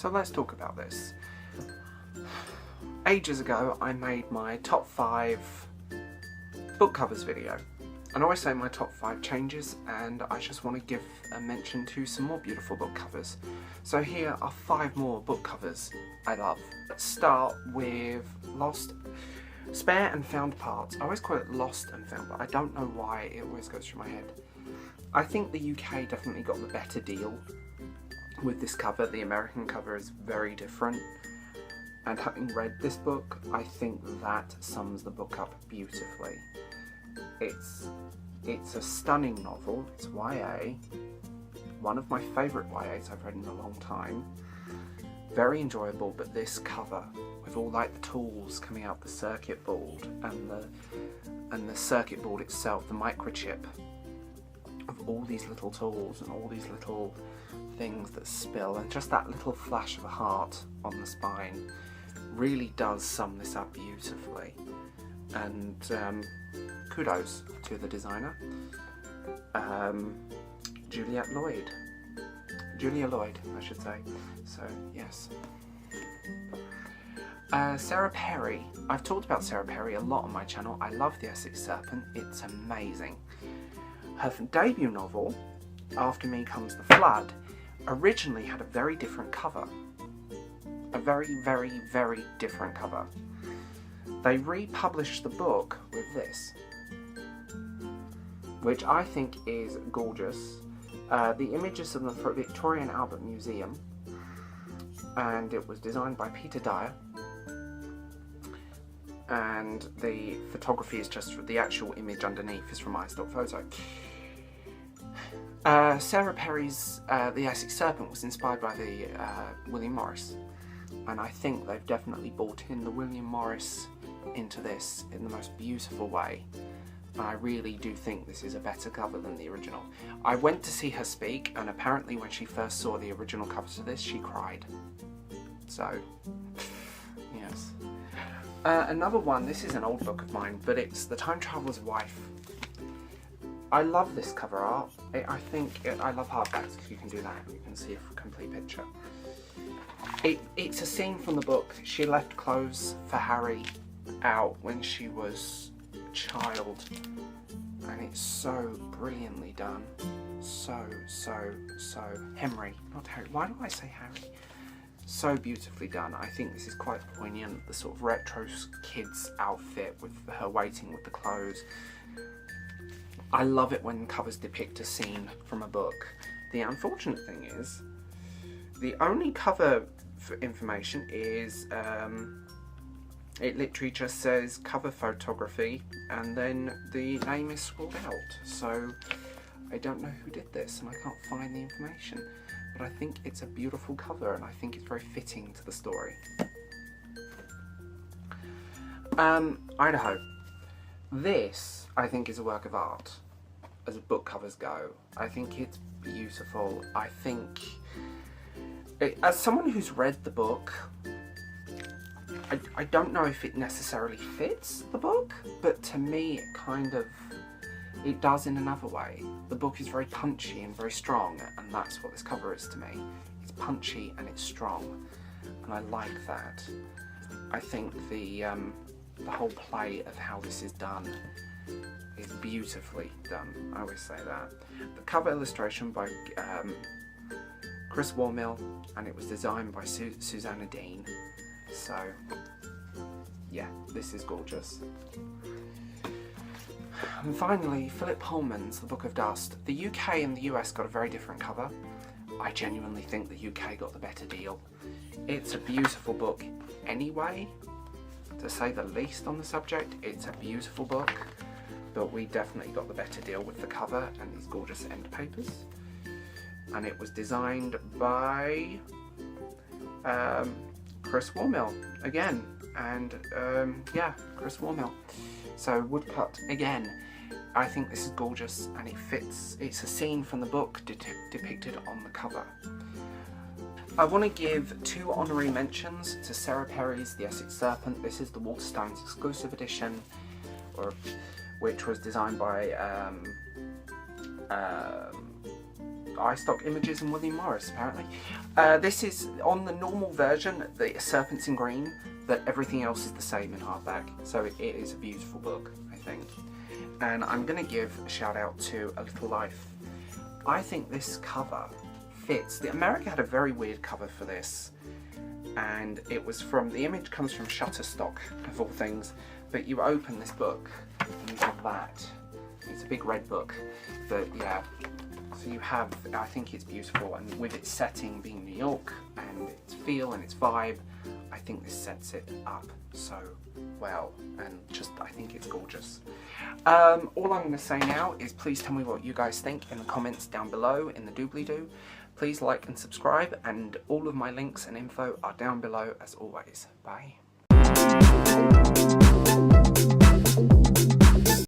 So let's talk about this. Ages ago I made my top 5 book covers video. And I always say my top 5 changes, and I just want to give a mention to some more beautiful book covers. So here are 5 more book covers I love. Let's start with Spare and Found Parts. I always call it Lost and Found, but I don't know why it always goes through my head. I think the UK definitely got the better deal with this cover. The American cover is very different. And having read this book, I think that sums the book up beautifully. It's a stunning novel. It's YA. One of my favourite YAs I've read in a long time. Very enjoyable, but this cover, with all like the tools coming out the circuit board and the circuit board itself, the microchip of all these little tools and all these little things that spill, and just that little flash of a heart on the spine really does sum this up beautifully. And kudos to the designer, Julia Lloyd, I should say. So yes. Sara Perry. I've talked about Sara Perry a lot on my channel. I love The Essex Serpent. It's amazing. Her debut novel, After Me Comes the Flood, originally had a very different cover. A very, very, very different cover. They republished the book with this, which I think is gorgeous. The images of the Victoria and Albert Museum, and it was designed by Peter Dyer, and the photography is just the actual image underneath is from iStockPhoto. Sara Perry's The Essex Serpent was inspired by the William Morris, and I think they've definitely brought in the William Morris into this in the most beautiful way. And I really do think this is a better cover than the original. I went to see her speak, and apparently when she first saw the original cover to this, she cried. So, yes. Another one, this is an old book of mine, but it's The Time Traveler's Wife. I love this cover art. I love hardbacks because you can do that and you can see a complete picture. It's a scene from the book. She left clothes for Harry out when she was a child, and it's so brilliantly done. So Henry, not Harry. Why do I say Harry? So beautifully done. I think this is quite poignant, the sort of retro kids outfit with her waiting with the clothes. I love it when covers depict a scene from a book. The unfortunate thing is, the only cover for information is, it literally just says cover photography, and then the name is scrolled out. So I don't know who did this, and I can't find the information. But I think it's a beautiful cover, and I think it's very fitting to the story. Idaho. This, I think, is a work of art, as book covers go. I think it's beautiful. I think, as someone who's read the book, I don't know if it necessarily fits the book, but to me it does in another way. The book is very punchy and very strong, and that's what this cover is to me. It's punchy and it's strong, and I like that. I think the whole play of how this is done is beautifully done. I always say that. The cover illustration by Chris Warmill, and it was designed by Susanna Dean. So, yeah, this is gorgeous. And finally, Philip Pullman's The Book of Dust. The UK and the US got a very different cover. I genuinely think the UK got the better deal. It's a beautiful book anyway, to say the least on the subject. It's a beautiful book, but we definitely got the better deal with the cover and these gorgeous end papers. And it was designed by Chris Warmill again, and yeah, Chris Warmill. So woodcut again. I think this is gorgeous, and it fits. It's a scene from the book depicted on the cover. I want to give 2 honorary mentions to Sara Perry's The Essex Serpent. This is the Waterstones exclusive edition, which was designed by iStock images and William Morris, apparently. This is on the normal version, the serpent's in green, but everything else is the same in hardback. So it is a beautiful book, I think. And I'm going to give a shout out to A Little Life. I think this cover fits. America had a very weird cover for this, and it was from, the image comes from Shutterstock, of all things, but you open this book and you have that. It's a big red book, but yeah, so you have, I think it's beautiful, and with its setting being New York, and its feel and its vibe, I think this sets it up so well, and just, I think it's gorgeous. All I'm going to say now is please tell me what you guys think in the comments down below in the doobly-doo. Please like and subscribe, and all of my links and info are down below as always. Bye.